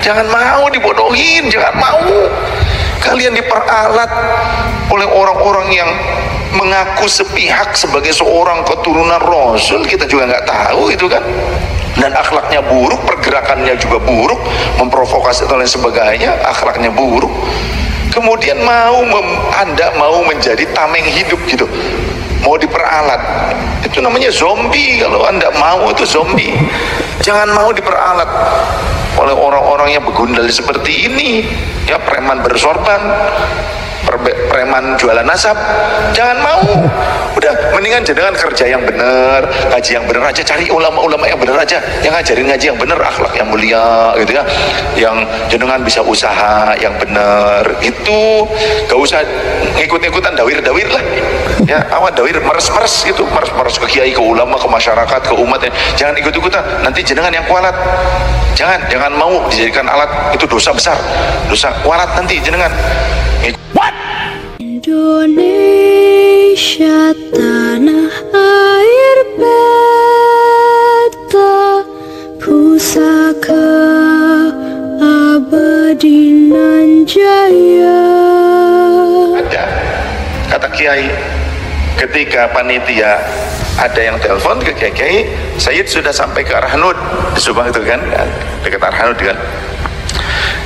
Jangan mau dibodohin, jangan mau. Kalian diperalat oleh orang-orang yang mengaku sepihak sebagai seorang keturunan Rasul, kita juga nggak tahu itu kan. Dan akhlaknya buruk, pergerakannya juga buruk, memprovokasi dan lain sebagainya, akhlaknya buruk. Kemudian Anda mau menjadi tameng hidup gitu, mau diperalat, itu namanya zombie. Kalau Anda mau, itu zombie. Jangan mau diperalat oleh orang-orang yang begundal seperti ini, ya, preman bersorban, preman jualan nasab. Jangan mau. Udah, mendingan jenengan kerja yang benar, ngaji yang benar aja, cari ulama-ulama yang benar aja, yang ngajarin ngaji yang benar, akhlak yang mulia gitu ya, yang jenengan bisa usaha yang benar. Itu gak usah ngikut-ngikutan dawir-dawir lah ya. Awal dawir meres-meres gitu, meres-meres ke kiai, ke ulama, ke masyarakat, ke umat ya. Jangan ikut-ikutan, nanti jenengan yang kualat. Jangan mau dijadikan alat, itu dosa besar, dosa kualat nanti jenengan. What? Indonesia tanah air beta, pusaka abadi nan jaya. Ada kata kiai ketika panitia ada yang telepon ke kiai, Sayyid sudah sampai ke Arhanud di Subang itu kan, dekat Arhanud kan.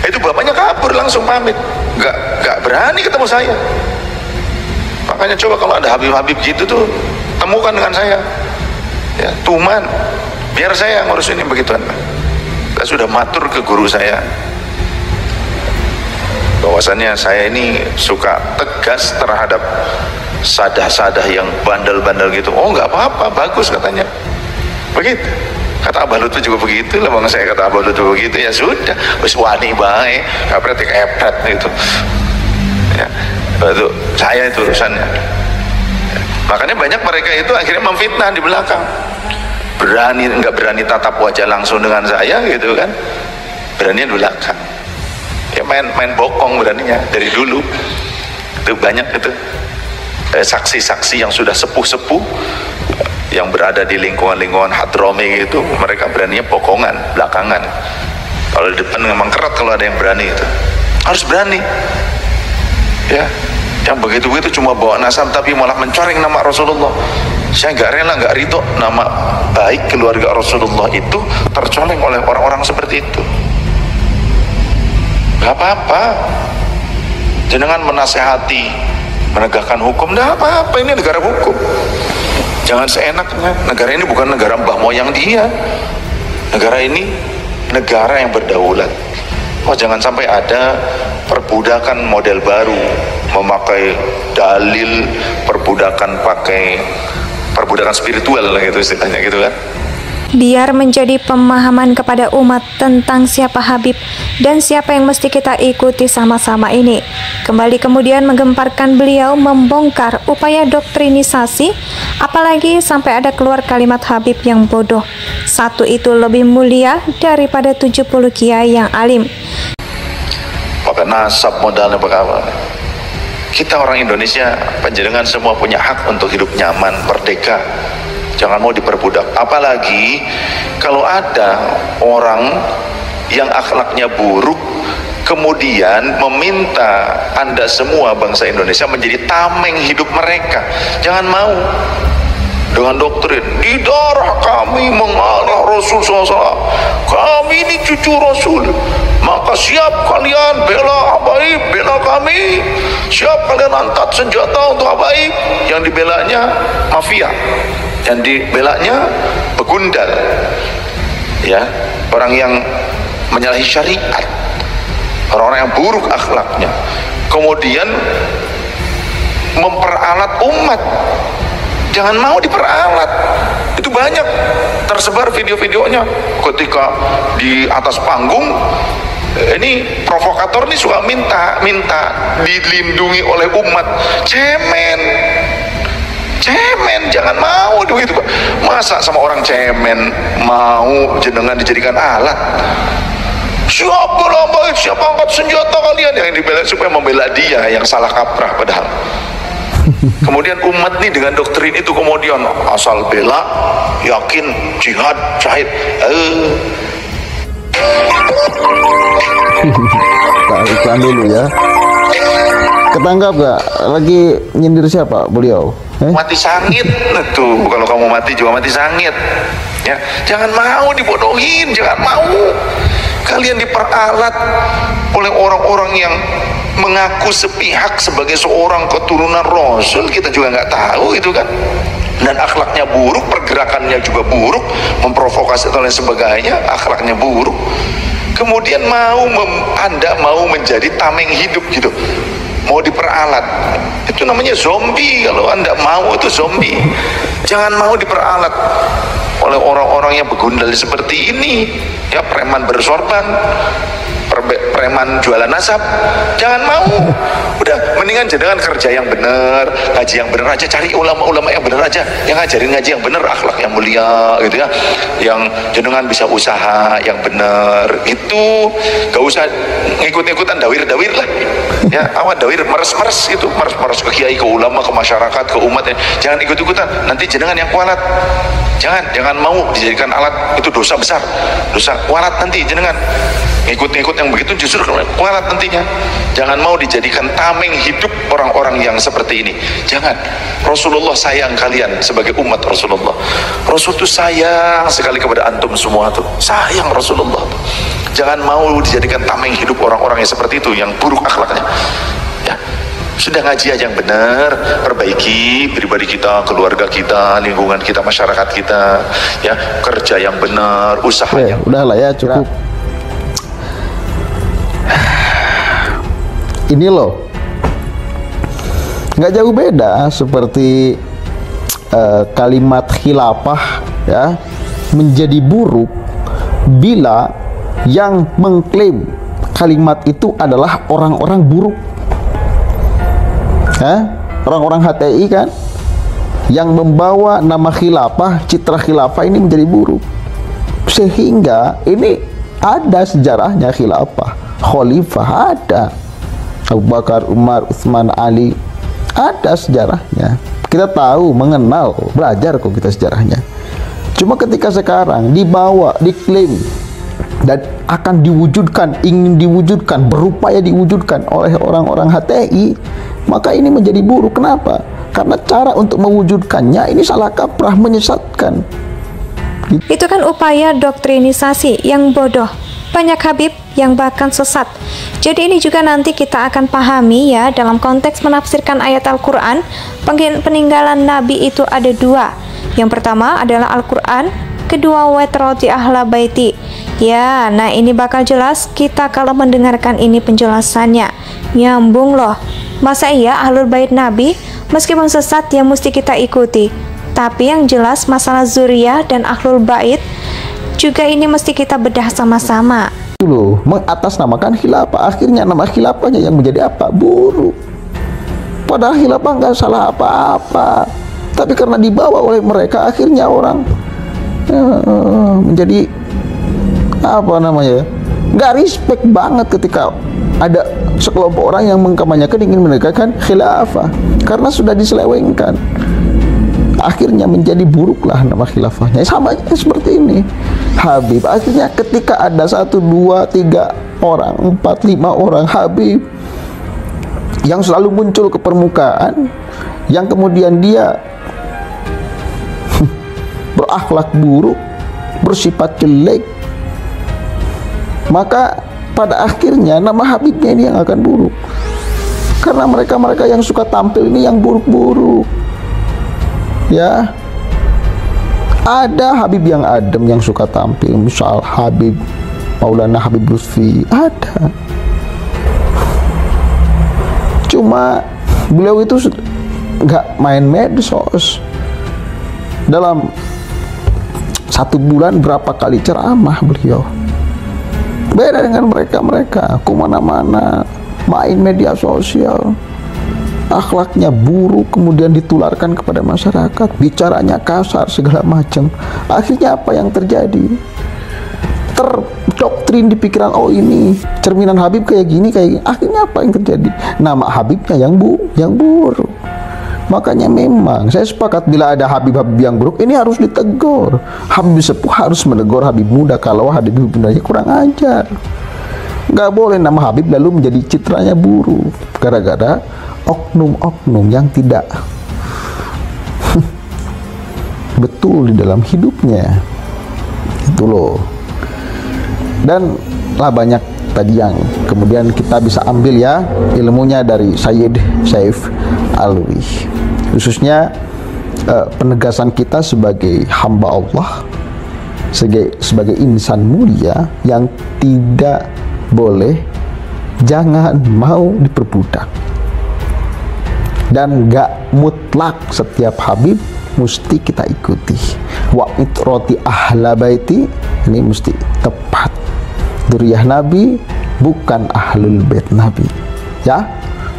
Itu bapaknya kabur, langsung pamit, nggak berani ketemu saya. Makanya coba kalau ada Habib-Habib gitu tuh, temukan dengan saya ya, tuman, biar saya ngurus ini begituan. Saya sudah matur ke guru saya bahwasannya saya ini suka tegas terhadap sadah-sadah yang bandel-bandel gitu. Oh nggak apa-apa, bagus katanya begitu. Kata Abah Lutfi juga begitu lah, bang. Saya kata Abah Lutfi begitu, ya sudah, wis wani bae, kapret kepret gitu ya. Itu saya itu urusannya ya. Makanya banyak mereka itu akhirnya memfitnah di belakang, nggak berani tatap wajah langsung dengan saya gitu kan, berani di belakang ya, main bokong beraninya dari dulu. Itu banyak itu saksi-saksi yang sudah sepuh-sepuh yang berada di lingkungan-lingkungan Hadrami itu, mereka beraninya bokongan belakangan. Kalau di depan memang kerat, kalau ada yang berani itu harus berani ya. Yang begitu-begitu cuma bawa nasab tapi malah mencoreng nama Rasulullah. Saya nggak rela, nggak ridho nama baik keluarga Rasulullah itu tercoleng oleh orang-orang seperti itu. Gak apa-apa jenengan menasehati, menegakkan hukum, nggak apa-apa, ini negara hukum. Jangan seenaknya, negara ini bukan negara mbah moyang dia. Negara ini negara yang berdaulat. Oh, jangan sampai ada perbudakan model baru, memakai dalil perbudakan, pakai perbudakan spiritual gitu istilahnya gitu kan. Biar menjadi pemahaman kepada umat tentang siapa Habib dan siapa yang mesti kita ikuti sama-sama ini. Kembali kemudian menggemparkan beliau membongkar upaya doktrinisasi, apalagi sampai ada keluar kalimat Habib yang bodoh. Satu itu lebih mulia daripada 70 kiai yang alim. Pakai nasab modalnya pakai apa? Kita orang Indonesia, panjenengan semua punya hak untuk hidup nyaman, merdeka. Jangan mau diperbudak. Apalagi kalau ada orang yang akhlaknya buruk kemudian meminta Anda semua bangsa Indonesia menjadi tameng hidup mereka. Jangan mau dengan doktrin di darah kami mengalir Rasul SAW, kami ini cucu Rasul, maka siap kalian bela Habaib, bela kami, siap kalian angkat senjata untuk Habaib. Yang dibelanya mafia, yang dibelanya begundal ya, orang yang menyalahi syariat, orang-orang yang buruk akhlaknya, kemudian memperalat umat. Jangan mau diperalat. Itu banyak tersebar video-videonya ketika di atas panggung. Ini provokator ini suka minta dilindungi oleh umat. Cemen, jangan mau begitu. Masa sama orang cemen mau jenengan dijadikan alat? Siapa lambai, siapa angkat senjata kalian? Yang dibela supaya membela dia yang salah kaprah padahal. Kemudian umat nih dengan doktrin itu kemudian asal bela, yakin, jihad, syahid. Tak iklan dulu ya. Ketangkap gak? Lagi nyindir siapa beliau? Mati sangit tuh, kalau kamu mati juga mati sangit ya. Jangan mau dibodohin, jangan mau kalian diperalat oleh orang-orang yang mengaku sepihak sebagai seorang keturunan Rasul. Kita juga nggak tahu itu kan, dan akhlaknya buruk, pergerakannya juga buruk, memprovokasi dan lain sebagainya, akhlaknya buruk. Kemudian Anda mau menjadi tameng hidup gitu, mau diperalat, itu namanya zombie. Kalau Anda mau, itu zombie. Jangan mau diperalat oleh orang-orang yang begundal seperti ini ya, preman bersorban, preman jualan nasab. Jangan mau. Udah, mendingan jenengan kerja yang benar, ngaji yang benar aja, cari ulama-ulama yang benar aja, yang ngajarin ngaji yang benar, akhlak yang mulia gitu ya, yang jenengan bisa usaha yang benar gitu. Gak usah ngikut-ngikutan dawir-dawir lah ya. Awal dawir meres-meres itu, meres-meres ke kiai, ke ulama, ke masyarakat, ke umat ya. Jangan ikut-ikutan, nanti jenengan yang kualat. Jangan mau dijadikan alat, itu dosa besar, dosa kualat nanti jenengan. Ngikut-ngikut yang begitu justru kualat nantinya. Jangan mau dijadikan tameng hidup orang-orang yang seperti ini. Jangan. Rasulullah sayang kalian sebagai umat Rasulullah. Rasul itu sayang sekali kepada antum semua tuh. Sayang Rasulullah tuh. Jangan mau dijadikan tameng hidup orang-orang yang seperti itu, yang buruk akhlaknya. Ya. Sudah ngaji aja yang benar, perbaiki pribadi kita, keluarga kita, lingkungan kita, masyarakat kita, ya, kerja yang benar, usaha yang udahlah ya, cukup. Ini loh, nggak jauh beda seperti kalimat khilafah ya menjadi buruk bila yang mengklaim kalimat itu adalah orang-orang buruk. Orang-orang HTI kan yang membawa nama khilafah, citra khilafah ini menjadi buruk, sehingga ini ada sejarahnya khilafah, khalifah ada, Abu Bakar, Umar, Utsman, Ali, ada sejarahnya. Kita tahu, mengenal, belajar kok kita sejarahnya. Cuma ketika sekarang dibawa, diklaim dan akan diwujudkan, ingin diwujudkan, berupaya diwujudkan oleh orang-orang HTI, maka ini menjadi buruk. Kenapa? Karena cara untuk mewujudkannya ini salah kaprah, menyesatkan. Itu kan upaya doktrinisasi yang bodoh. Banyak habib yang bahkan sesat. Jadi ini juga nanti kita akan pahami ya, dalam konteks menafsirkan ayat Al-Quran. Peninggalan Nabi itu ada dua. Yang pertama adalah Al-Quran, kedua watroti ahla baiti. Ya, nah ini bakal jelas kita kalau mendengarkan ini penjelasannya. Nyambung loh. Masa iya ahlul bait Nabi meskipun sesat ya mesti kita ikuti. Tapi yang jelas masalah zuriyah dan ahlul bait juga ini mesti kita bedah sama-sama. Loh, mengatasnamakan khilafah, akhirnya nama khilafahnya yang menjadi apa? Buruk. Padahal khilafah nggak salah apa-apa, tapi karena dibawa oleh mereka akhirnya orang menjadi apa namanya? Nggak respect banget ketika ada sekelompok orang yang mengkampanyekan ingin menegakkan khilafah karena sudah diselewengkan. Akhirnya menjadi buruklah nama khilafahnya. Sama seperti ini Habib, akhirnya ketika ada 1, 2, 3 orang, 4, 5 orang Habib yang selalu muncul ke permukaan, yang kemudian dia berakhlak buruk, bersifat jelek, maka pada akhirnya nama Habibnya ini yang akan buruk. Karena mereka-mereka yang suka tampil ini yang buruk-buruk. Ya, ada Habib yang adem yang suka tampil, misal Habib Maulana Habib Lutfi, ada. Cuma beliau itu nggak main medsos. Dalam 1 bulan berapa kali ceramah beliau. Beda dengan mereka kemana-mana main media sosial, akhlaknya buruk, kemudian ditularkan kepada masyarakat, bicaranya kasar segala macam. Akhirnya apa yang terjadi? Terdoktrin di pikiran, oh ini cerminan Habib kayak gini. Akhirnya apa yang terjadi? Nama Habibnya yang buruk. Makanya memang saya sepakat bila ada Habib-Habib yang buruk ini harus ditegur. Habib sepuh harus menegur Habib muda kalau Habib mudanya kurang ajar. Nggak boleh nama Habib lalu menjadi citranya buruk gara-gara oknum-oknum yang tidak betul di dalam hidupnya. Itu loh. Dan lah banyak tadi yang kemudian kita bisa ambil ya ilmunya dari Sayyid Saif Alwi, khususnya penegasan kita sebagai hamba Allah, sebagai insan mulia yang tidak boleh, jangan mau diperbudak, dan gak mutlak setiap Habib mesti kita ikuti. Wa itroti ahla baiti, ini mesti tepat. Duriyah Nabi bukan ahlul bait Nabi, ya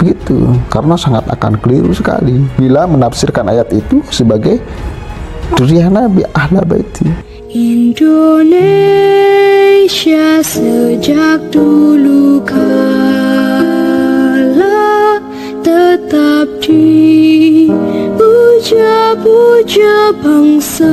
begitu, karena sangat akan keliru sekali bila menafsirkan ayat itu sebagai duriyah Nabi ahla baiti. Indonesia sejak dulu kala tetap dipuja-puja bangsa.